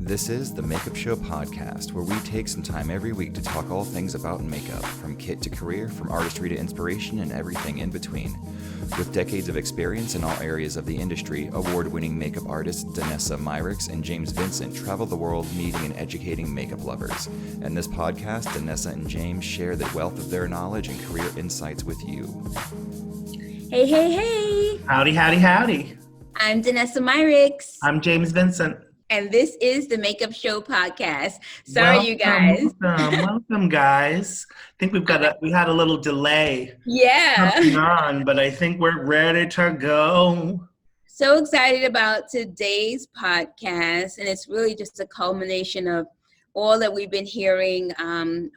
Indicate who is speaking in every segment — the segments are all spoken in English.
Speaker 1: This is the Makeup Show podcast, where we take some time every week to talk all things about makeup, from kit to career, from artistry to inspiration, and everything in between. With decades of experience in all areas of the industry, award-winning makeup artists Danessa and James Vincent travel the world meeting and educating makeup lovers. In this podcast, Danessa and James share the wealth of their knowledge and career insights with you.
Speaker 2: Hey, hey, hey.
Speaker 3: Howdy, howdy, howdy.
Speaker 2: I'm Danessa.
Speaker 3: I'm James Vincent.
Speaker 2: And this is the Makeup Show podcast. Sorry, you guys.
Speaker 3: Welcome, guys. I think we had a little delay.
Speaker 2: Yeah.
Speaker 3: But I think we're ready to go.
Speaker 2: So excited about today's podcast. And it's really just a culmination of all that we've been hearing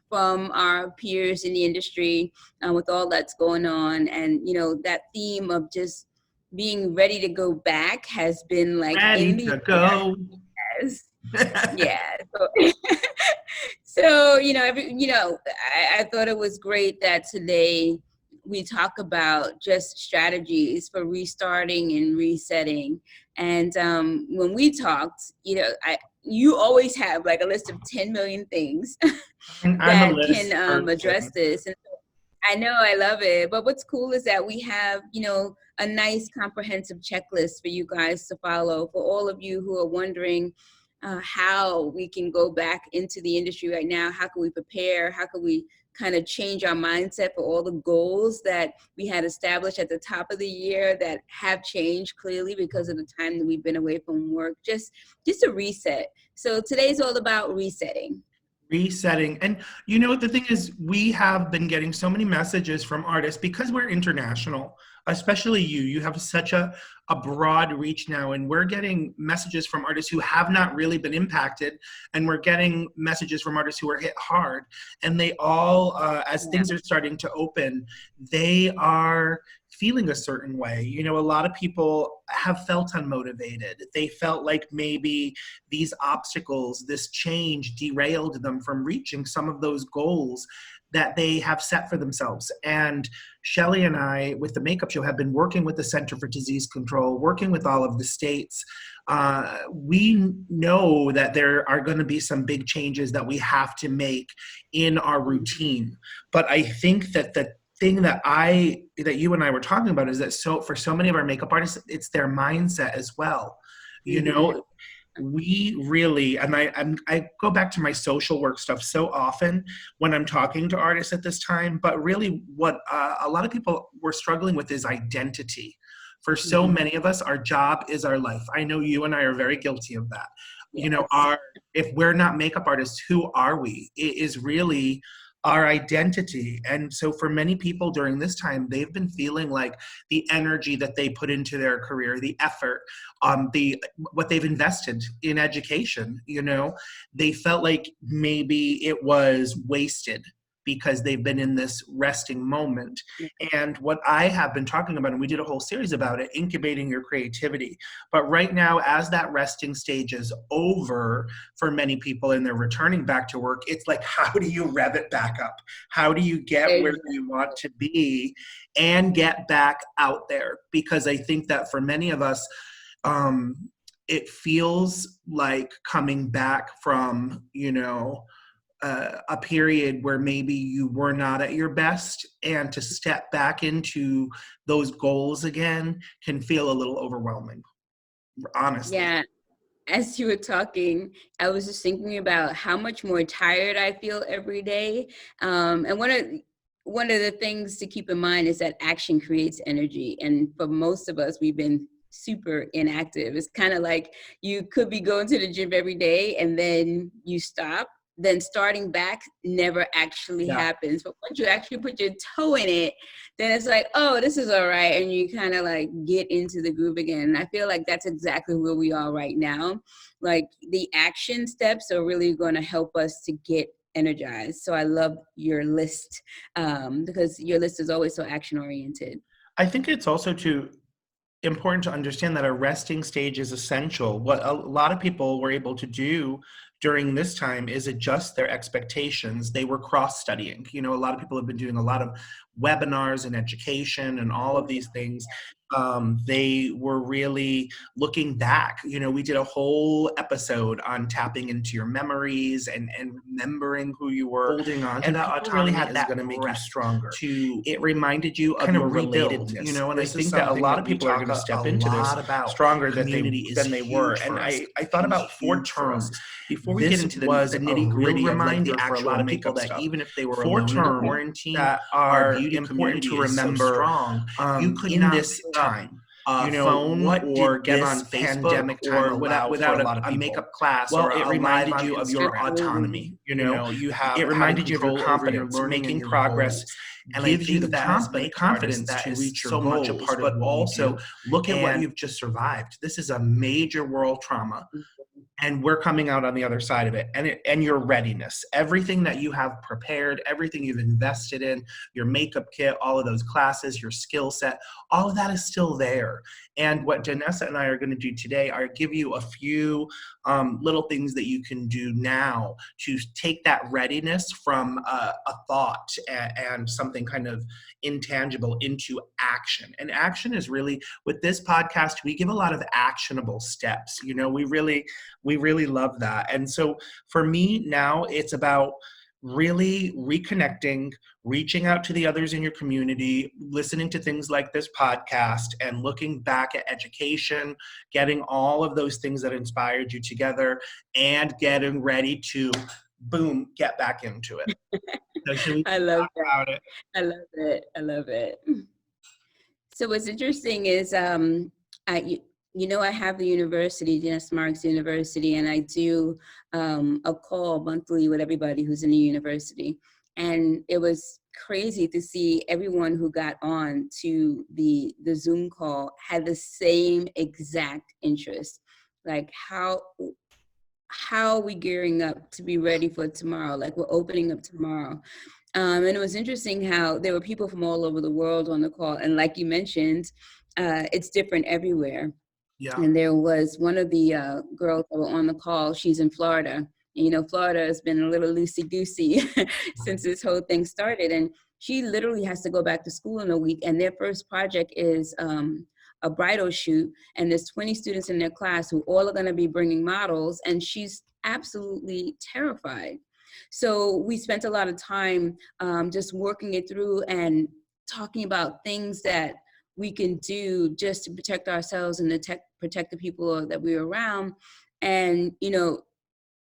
Speaker 2: from our peers in the industry with all that's going on. And, you know, that theme of just being ready to go back has been like
Speaker 3: ready to go.
Speaker 2: Yeah. So I thought it was great that today we talk about just strategies for restarting and resetting. And when we talked, you always have like a list of 10 million things that can address this. And I know, I love it. But what's cool is that we have, a nice comprehensive checklist for you guys to follow. For all of you who are wondering how we can go back into the industry right now, how can we prepare, how can we kind of change our mindset for all the goals that we had established at the top of the year that have changed clearly because of the time that we've been away from work, just a reset. So today's all about resetting.
Speaker 3: And the thing is, we have been getting so many messages from artists because we're international, especially you have such a broad reach now, and we're getting messages from artists who have not really been impacted, and we're getting messages from artists who are hit hard, and they all, as things are starting to open, they are feeling a certain way. A lot of people have felt unmotivated. They felt like maybe these obstacles, this change derailed them from reaching some of those goals that they have set for themselves. And Shelly and I, with the Makeup Show, have been working with the Center for Disease Control, working with all of the states. We know that there are going to be some big changes that we have to make in our routine. But I think that the thing that you and I were talking about is that for so many of our makeup artists, it's their mindset as well. We really, and I go back to my social work stuff so often when I'm talking to artists at this time, but really what a lot of people were struggling with is identity. For so many of us, our job is our life. I know you and I are very guilty of that. Yes. If we're not makeup artists, who are we? It is really our identity. And so for many people during this time, they've been feeling like the energy that they put into their career, the effort, what they've invested in education, they felt like maybe it was wasted because they've been in this resting moment. And what I have been talking about, and we did a whole series about it, incubating your creativity. But right now, as that resting stage is over for many people and they're returning back to work, it's like, how do you rev it back up? How do you get where you want to be and get back out there? Because I think that for many of us, it feels like coming back from, a period where maybe you were not at your best, and to step back into those goals again can feel a little overwhelming, honestly.
Speaker 2: Yeah. As you were talking, I was just thinking about how much more tired I feel every day. And one of the things to keep in mind is that action creates energy. And for most of us, we've been super inactive. It's kind of like you could be going to the gym every day and then you stop. Then starting back never actually happens. But once you actually put your toe in it, then it's like, oh, this is all right. And you kind of like get into the groove again. And I feel like that's exactly where we are right now. Like the action steps are really going to help us to get energized. So I love your list because your list is always so action oriented.
Speaker 3: I think it's also important to understand that a resting stage is essential. What a lot of people were able to do during this time is adjust their expectations. They were cross-studying. A lot of people have been doing a lot of webinars and education and all of these things. They were really looking back. You know, we did a whole episode on tapping into your memories and remembering who you were. Holding on to that autonomy really had that going to make you stronger. It reminded you of your relatedness. You know, and I think that a lot of people are going to step into this stronger than they were. And I thought about 4 terms. Before we get into the nitty-gritty of like the actual a lot of people that even if they were 4 terms quarantine that are important to remember you could in this time, you know, phone what or get on Facebook or without a makeup class. Well, it reminded you of your autonomy. You know, you have it reminded you of your confidence, making progress, and gives you the confidence to reach your goals. But also, look at what you've just survived. This is a major world trauma. And we're coming out on the other side of it. And your readiness, everything that you have prepared, everything you've invested in, your makeup kit, all of those classes, your skill set, all of that is still there. And what Danessa and I are going to do today are give you a few little things that you can do now to take that readiness from a thought and something kind of intangible into action. And action is really, with this podcast, we give a lot of actionable steps. You know, we really love that. And so for me now, it's about really reconnecting, reaching out to the others in your community, listening to things like this podcast, and looking back at education, getting all of those things that inspired you together, and getting ready to, boom, get back into it. So should we
Speaker 2: I love
Speaker 3: about it?
Speaker 2: I love it. I love it. So what's interesting is, I have the university, Dennis Marks University, and I do a call monthly with everybody who's in the university. And it was crazy to see everyone who got on to the Zoom call had the same exact interest. Like, how are we gearing up to be ready for tomorrow? Like, we're opening up tomorrow. And it was interesting how there were people from all over the world on the call. And like you mentioned, it's different everywhere.
Speaker 3: Yeah.
Speaker 2: And there was one of the girls that were on the call. She's in Florida. And, you know, Florida has been a little loosey-goosey since this whole thing started. And she literally has to go back to school in a week. And their first project is a bridal shoot. And there's 20 students in their class who all are going to be bringing models. And she's absolutely terrified. So we spent a lot of time just working it through and talking about things that we can do just to protect ourselves and to protect the people that we're around. And, you know,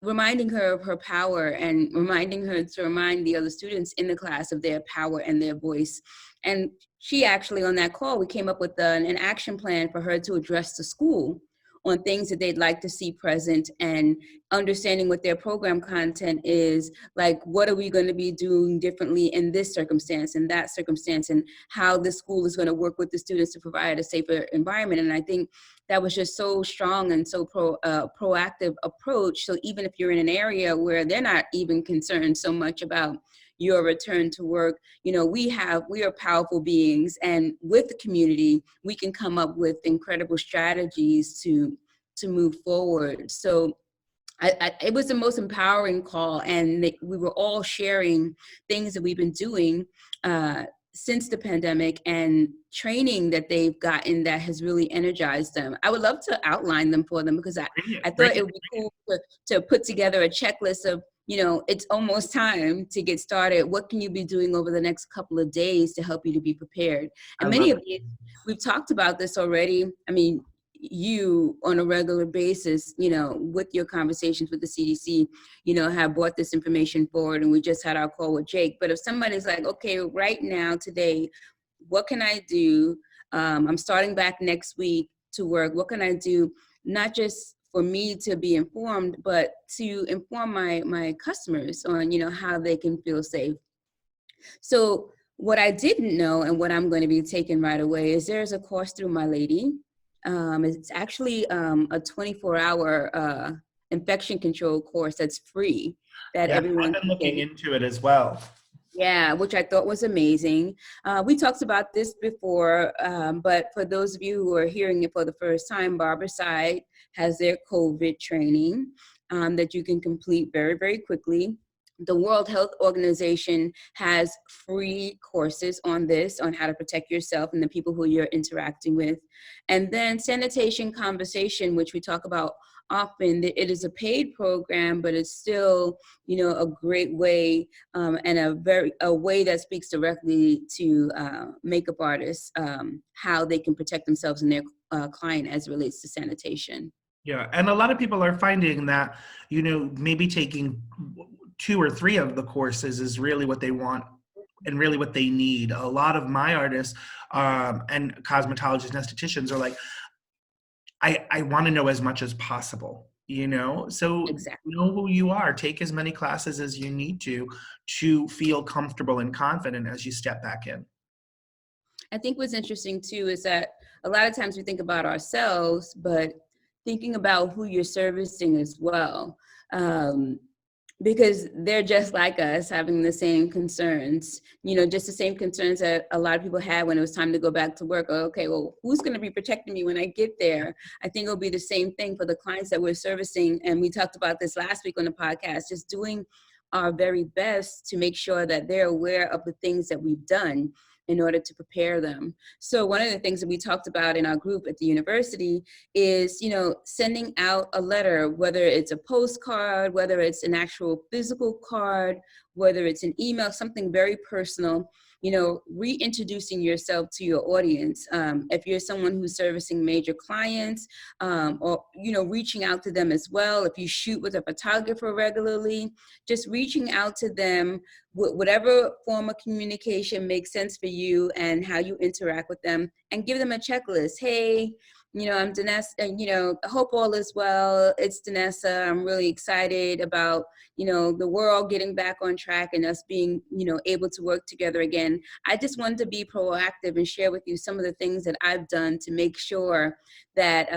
Speaker 2: reminding her of her power and reminding her to remind the other students in the class of their power and their voice. And she actually, on that call, we came up with an action plan for her to address the school on things that they'd like to see present, and understanding what their program content is, like what are we going to be doing differently in this circumstance and that circumstance, and how the school is going to work with the students to provide a safer environment. And I think that was just so strong and so proactive approach. So even if you're in an area where they're not even concerned so much about your return to work, you know, we are powerful beings, and with the community, we can come up with incredible strategies to move forward. So it was the most empowering call, and we were all sharing things that we've been doing since the pandemic, and training that they've gotten that has really energized them. I would love to outline them for them, because I thought it would be cool to put together a checklist of, you know, it's almost time to get started. What can you be doing over the next couple of days to help you to be prepared? And many of these, we've talked about this already. I mean, you on a regular basis, you know, with your conversations with the CDC, you know, have brought this information forward, and we just had our call with Jake. But if somebody's like, okay, right now, today, what can I do? I'm starting back next week to work. What can I do? Not just for me to be informed, but to inform my customers on, you know, how they can feel safe. So what I didn't know, and what I'm going to be taking right away, is there's a course through My Lady. It's actually a 24-hour infection control course that's free, that everyone.
Speaker 3: I've been looking into it as well.
Speaker 2: Yeah, which I thought was amazing. We talked about this before, but for those of you who are hearing it for the first time, Barbicide has their COVID training that you can complete very, very quickly. The World Health Organization has free courses on this, on how to protect yourself and the people who you're interacting with. And then Sanitation Conversation, which we talk about often, it is a paid program, but it's still, a great way, and a way that speaks directly to makeup artists, how they can protect themselves and their client as it relates to sanitation.
Speaker 3: Yeah, and a lot of people are finding that, maybe taking 2 or 3 of the courses is really what they want and really what they need. A lot of my artists and cosmetologists and estheticians are like, I want to know as much as possible, So
Speaker 2: Exactly.
Speaker 3: know who you are. Take as many classes as you need to feel comfortable and confident as you step back in.
Speaker 2: I think what's interesting too is that a lot of times we think about ourselves, but thinking about who you're servicing as well. Because they're just like us, having the same concerns, just the same concerns that a lot of people had when it was time to go back to work. Okay, well, who's going to be protecting me when I get there? I think it'll be the same thing for the clients that we're servicing. And we talked about this last week on the podcast, just doing our very best to make sure that they're aware of the things that we've done in order to prepare them. So one of the things that we talked about in our group at the university is, sending out a letter, whether it's a postcard, whether it's an actual physical card, whether it's an email, something very personal, reintroducing yourself to your audience. If you're someone who's servicing major clients, or, reaching out to them as well. If you shoot with a photographer regularly, just reaching out to them, whatever form of communication makes sense for you and how you interact with them, and give them a checklist. Hey, I'm Danessa, I hope all is well. It's Danessa. I'm really excited about, the world getting back on track and us being, able to work together again. I just wanted to be proactive and share with you some of the things that I've done to make sure that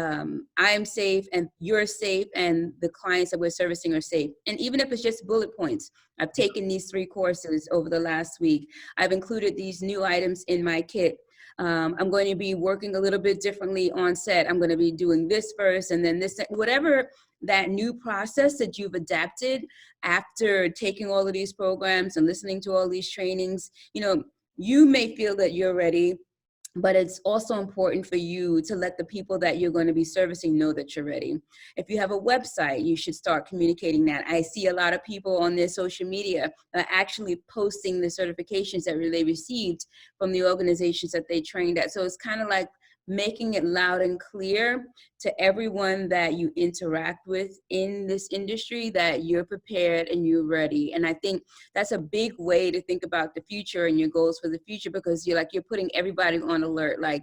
Speaker 2: I'm safe and you're safe and the clients that we're servicing are safe. And even if it's just bullet points, I've taken these 3 courses over the last week. I've included these new items in my kit. I'm going to be working a little bit differently on set. I'm going to be doing this first and then this, whatever that new process that you've adapted after taking all of these programs and listening to all these trainings, you may feel that you're ready, but it's also important for you to let the people that you're going to be servicing know that you're ready. If you have a website, you should start communicating that. I see a lot of people on their social media actually posting the certifications that they received from the organizations that they trained at. So it's kind of like making it loud and clear to everyone that you interact with in this industry that you're prepared and you're ready. And I think that's a big way to think about the future and your goals for the future, because you're putting everybody on alert. Like,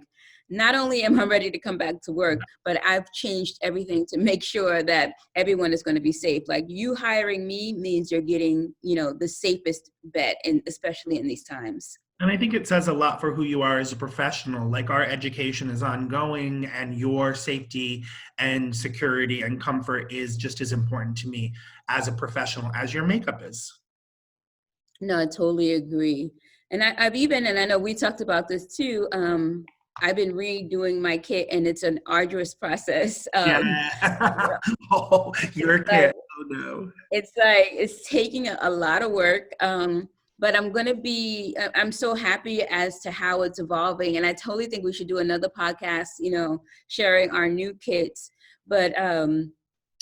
Speaker 2: not only am I ready to come back to work, but I've changed everything to make sure that everyone is going to be safe. Like, you hiring me means you're getting, the safest bet, and especially in these times.
Speaker 3: And I think it says a lot for who you are as a professional. Like, our education is ongoing, and your safety and security and comfort is just as important to me as a professional as your makeup is.
Speaker 2: No, I totally agree. And I've even, and I know we talked about this too, I've been redoing my kit, and it's an arduous process.
Speaker 3: Yeah. Oh, your kid. Oh, no.
Speaker 2: It's taking a lot of work. But I'm so happy as to how it's evolving. And I totally think we should do another podcast, sharing our new kits. But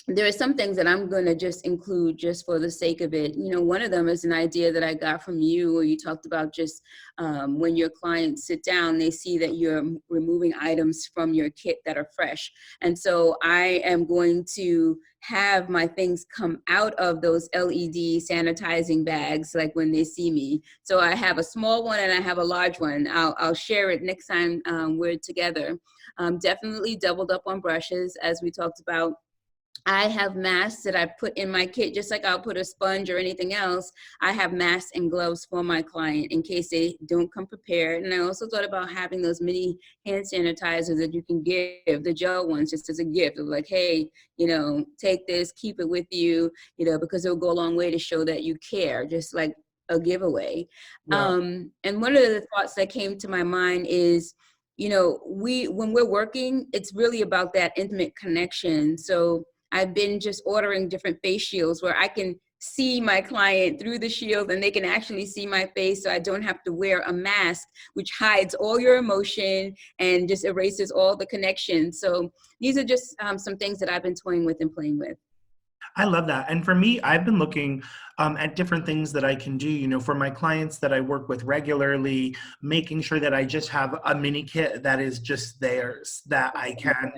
Speaker 2: there are some things that I'm going to just include just for the sake of it. One of them is an idea that I got from you, where you talked about just when your clients sit down, they see that you're removing items from your kit that are fresh. And so I am going to have my things come out of those LED sanitizing bags, like when they see me. So I have a small one and I have a large one. I'll share it next time we're together. Definitely doubled up on brushes, as we talked about. I have masks that I put in my kit, just like I'll put a sponge or anything else. I have masks and gloves for my client in case they don't come prepared. And I also thought about having those mini hand sanitizers that you can give, the gel ones, just as a gift of like, hey, take this, keep it with you, because it'll go a long way to show that you care, just like a giveaway.
Speaker 3: Yeah.
Speaker 2: And one of the thoughts that came to my mind is, when we're working, it's really about that intimate connection. So I've been just ordering different face shields where I can see my client through the shield and they can actually see my face, so I don't have to wear a mask, which hides all your emotion and just erases all the connections. So these are just some things that I've been toying with and playing with.
Speaker 3: I love that. And for me, I've been looking at different things that I can do, for my clients that I work with regularly, making sure that I just have a mini kit that is just theirs, that I can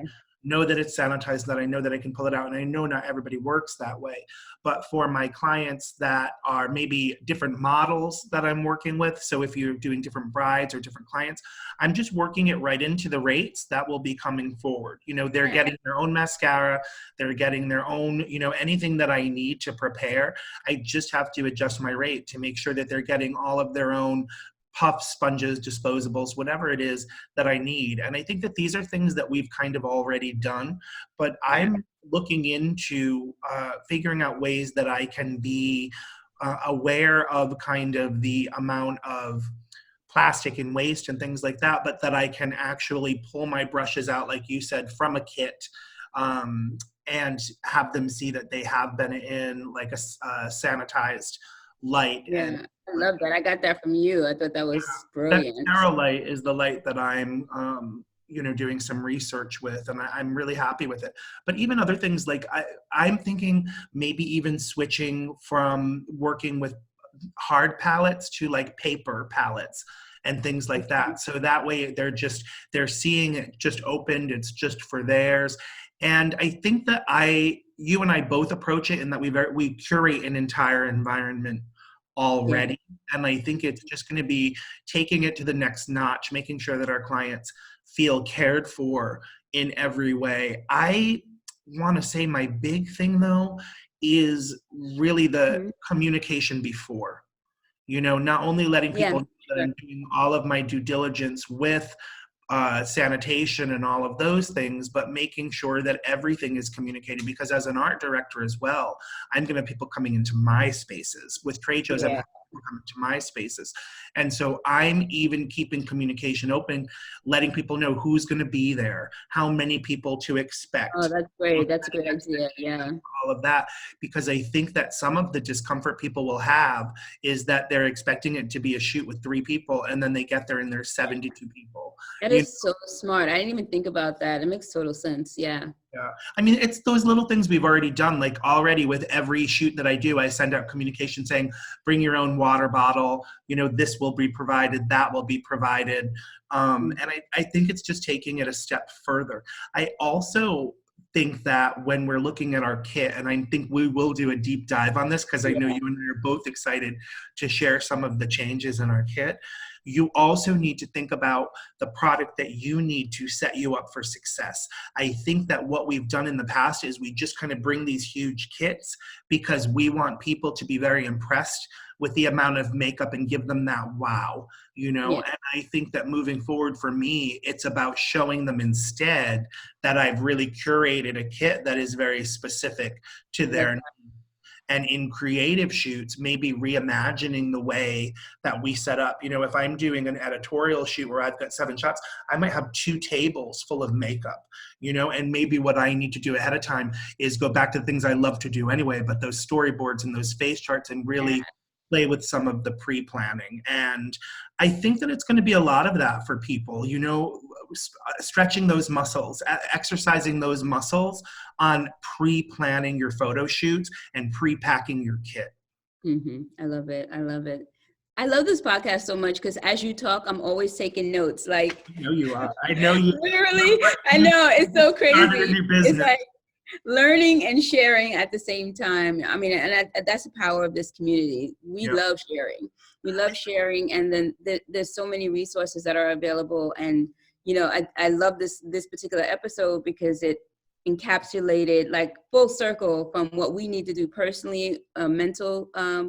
Speaker 3: know that it's sanitized, that I know that I can pull it out. And I know not everybody works that way. But for my clients that are maybe different models that I'm working with, so if you're doing different brides or different clients, I'm just working it right into the rates that will be coming forward. They're getting their own mascara, they're getting their own, anything that I need to prepare. I just have to adjust my rate to make sure that they're getting all of their own puffs, sponges, disposables, whatever it is that I need. And I think that these are things that we've kind of already done, but I'm looking into figuring out ways that I can be aware of kind of the amount of plastic and waste and things like that, but that I can actually pull my brushes out, like you said, from a kit, and have them see that they have been in like a sanitized light.
Speaker 2: Yeah,
Speaker 3: And
Speaker 2: I love that. I got that from you. I thought that was brilliant.
Speaker 3: that Narrow light is the light that I'm doing some research with, and I'm really happy with it. But even other things, like I'm thinking maybe even switching from working with hard palettes to like paper palettes and things like that. So that way they're seeing it just opened, it's just for theirs. And I think that you and I both approach it in that we curate an entire environment already. Yeah. And I think it's just going to be taking it to the next notch, making sure that our clients feel cared for in every way. I want to say my big thing though is really the communication before, not only letting people know that I'm doing all of my due diligence with sanitation and all of those things, but making sure that everything is communicated, because as an art director as well, I'm going to have people coming into my spaces with trade shows. I'm going to have people coming to my spaces. And so I'm even keeping communication open, letting people know who's going to be there, how many people to expect.
Speaker 2: Oh, that's great. That's a great idea. Yeah.
Speaker 3: All of that, because I think that some of the discomfort people will have is that they're expecting it to be a shoot with 3 people, and then they get there and there's 72 people.
Speaker 2: That is so smart. I didn't even think about that. It makes total sense. Yeah.
Speaker 3: Yeah. I mean, it's those little things we've already done. Like already with every shoot that I do, I send out communication saying, bring your own water bottle, this will be provided, that will be provided. And I think it's just taking it a step further. I also think that when we're looking at our kit, and I think we will do a deep dive on this because I know you and I are both excited to share some of the changes in our kit, you also need to think about the product that you need to set you up for success. I think that what we've done in the past is we just kind of bring these huge kits because we want people to be very impressed with the amount of makeup and give them that wow, and I think that moving forward for me, it's about showing them instead that I've really curated a kit that is very specific to their needs. And in creative shoots, maybe reimagining the way that we set up. If I'm doing an editorial shoot where I've got 7 shots, I might have 2 tables full of makeup, and maybe what I need to do ahead of time is go back to the things I love to do anyway, but those storyboards and those face charts, and really play with some of the pre-planning. And I think that it's going to be a lot of that for people, stretching those muscles, exercising those muscles on pre-planning your photo shoots and pre-packing your kit.
Speaker 2: I love it. I love it. I love this podcast so much because as you talk, I'm always taking notes. Like,
Speaker 3: I know you are. I know you.
Speaker 2: Literally, I know, it's so crazy. It's like learning and sharing at the same time. I mean, and that's the power of this community. We love sharing. We love sharing, and then there's so many resources that are available. And I love this particular episode because it encapsulated like full circle from what we need to do personally, mental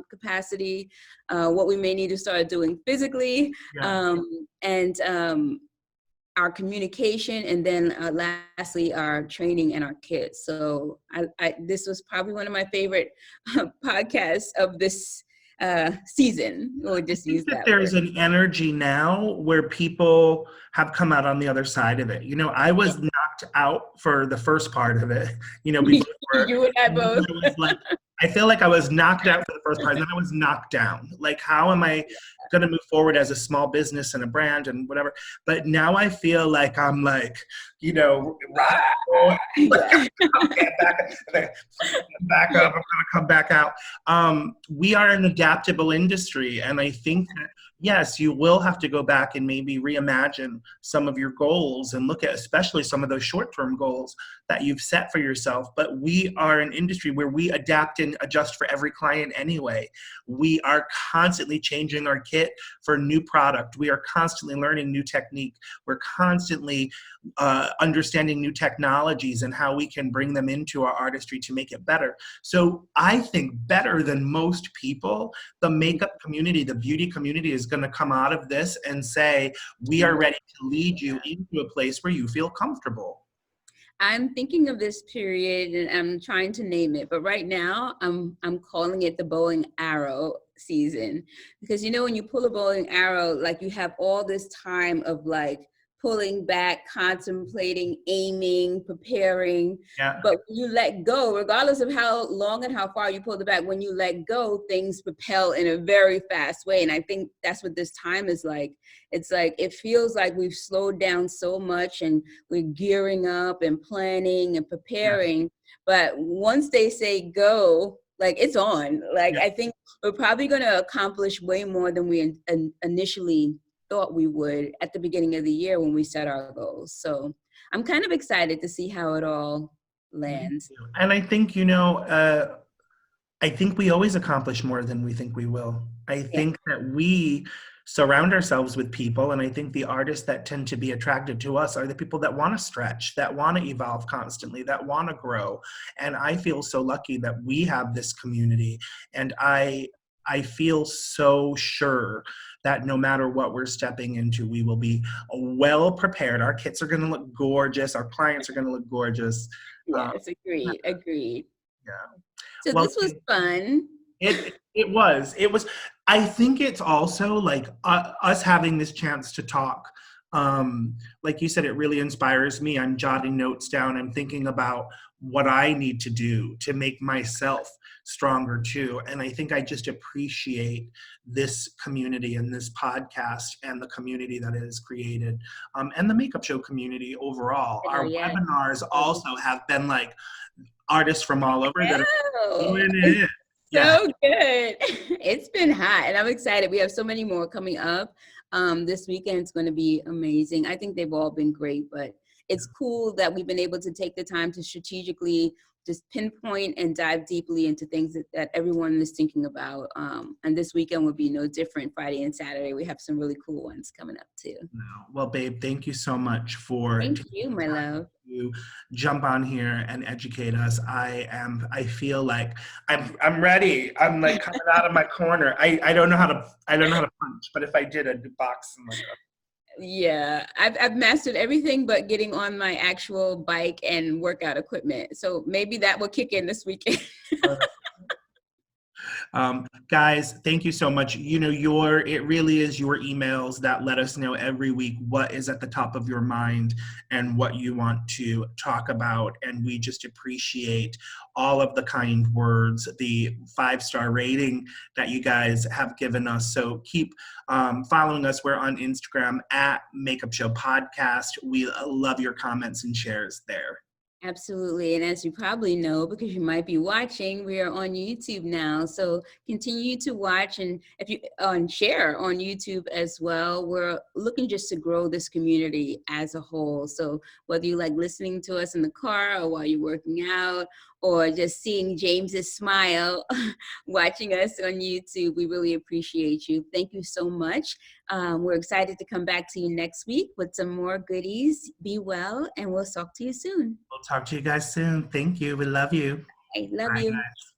Speaker 2: capacity, what we may need to start doing physically, and our communication, and then lastly, our training and our kids. So this was probably one of my favorite podcasts of this season. We'll just use that.
Speaker 3: There's an energy now where people have come out on the other side of it. I was knocked out for the first part of it.
Speaker 2: You and I both.
Speaker 3: I was like, I feel like I was knocked out for the first part, and then I was knocked down. Like, how am I going to move forward as a small business and a brand and whatever? But now I feel like I'm like, you know,
Speaker 2: Yeah.
Speaker 3: back up. I'm going to come back out. We are an adaptable industry, and I think that yes, you will have to go back and maybe reimagine some of your goals and look at especially some of those short-term goals that you've set for yourself. But we are an industry where we adapt and adjust for every client anyway. We are constantly changing our kit for new product. We are constantly learning new technique. We're constantly understanding new technologies and how we can bring them into our artistry to make it better. So I think better than most people, the makeup community, the beauty community is going to come out of this and say, we are ready to lead you into a place where you feel comfortable.
Speaker 2: I'm thinking of this period and I'm trying to name it, but right now I'm calling it the bow and arrow season, because you know when you pull a bow and arrow, like you have all this time of like pulling back, contemplating, aiming, preparing.
Speaker 3: Yeah.
Speaker 2: But when you let go, regardless of how long and how far you pull it back, when you let go, things propel in a very fast way. And I think that's what this time is like. It's like, it feels like we've slowed down so much and we're gearing up and planning and preparing. Yeah. But once they say go, like it's on. Like, yeah. I think we're probably going to accomplish way more than we initially thought we would at the beginning of the year when we set our goals. So I'm kind of excited to see how it all lands.
Speaker 3: And I think, you know, I think we always accomplish more than we think we will. I think that we surround ourselves with people, and I think the artists that tend to be attracted to us are the people that want to stretch, that want to evolve constantly, that want to grow. And I feel so lucky that we have this community, and I feel so sure that no matter what we're stepping into, we will be well prepared. Our kits are going to look gorgeous. Our clients are going to look gorgeous.
Speaker 2: Yes, agreed.
Speaker 3: Yeah.
Speaker 2: So well, this was fun.
Speaker 3: It was. I think it's also like us having this chance to talk. Like you said, it really inspires me. I'm jotting notes down. I'm thinking about what I need to do to make myself stronger too. And I think I just appreciate this community and this podcast and the community that it has created, and the makeup show community overall. Our webinars also have been like artists from all over that are doing it.
Speaker 2: So good. It's been hot and I'm excited. We have so many more coming up. This weekend is going to be amazing. I think they've all been great, but it's cool that we've been able to take the time to strategically just pinpoint and dive deeply into things that everyone is thinking about. And this weekend will be no different. Friday and Saturday, we have some really cool ones coming up too.
Speaker 3: Well, babe, thank you so much for
Speaker 2: thank you, my love.
Speaker 3: To jump on here and educate us. I feel like I'm ready. I'm like coming out of my corner. I don't know how to punch, but if I did, I'd box and like
Speaker 2: Yeah, I've mastered everything but getting on my actual bike and workout equipment. So maybe that will kick in this weekend.
Speaker 3: Guys, thank you so much. You know, it really is your emails that let us know every week what is at the top of your mind and what you want to talk about. And we just appreciate all of the kind words, the 5-star rating that you guys have given us. So keep following us. We're on Instagram at Makeup Show Podcast. We love your comments and shares there.
Speaker 2: Absolutely. And as you probably know, because you might be watching, we are on YouTube now. So continue to watch and share on YouTube as well. We're looking just to grow this community as a whole. So whether you like listening to us in the car or while you're working out or just seeing James's smile, watching us on YouTube, we really appreciate you. Thank you so much. We're excited to come back to you next week with some more goodies. Be well, and we'll talk to you soon.
Speaker 3: We'll talk to you guys soon. Thank you. We love you.
Speaker 2: I love
Speaker 3: Bye,
Speaker 2: you.
Speaker 3: guys.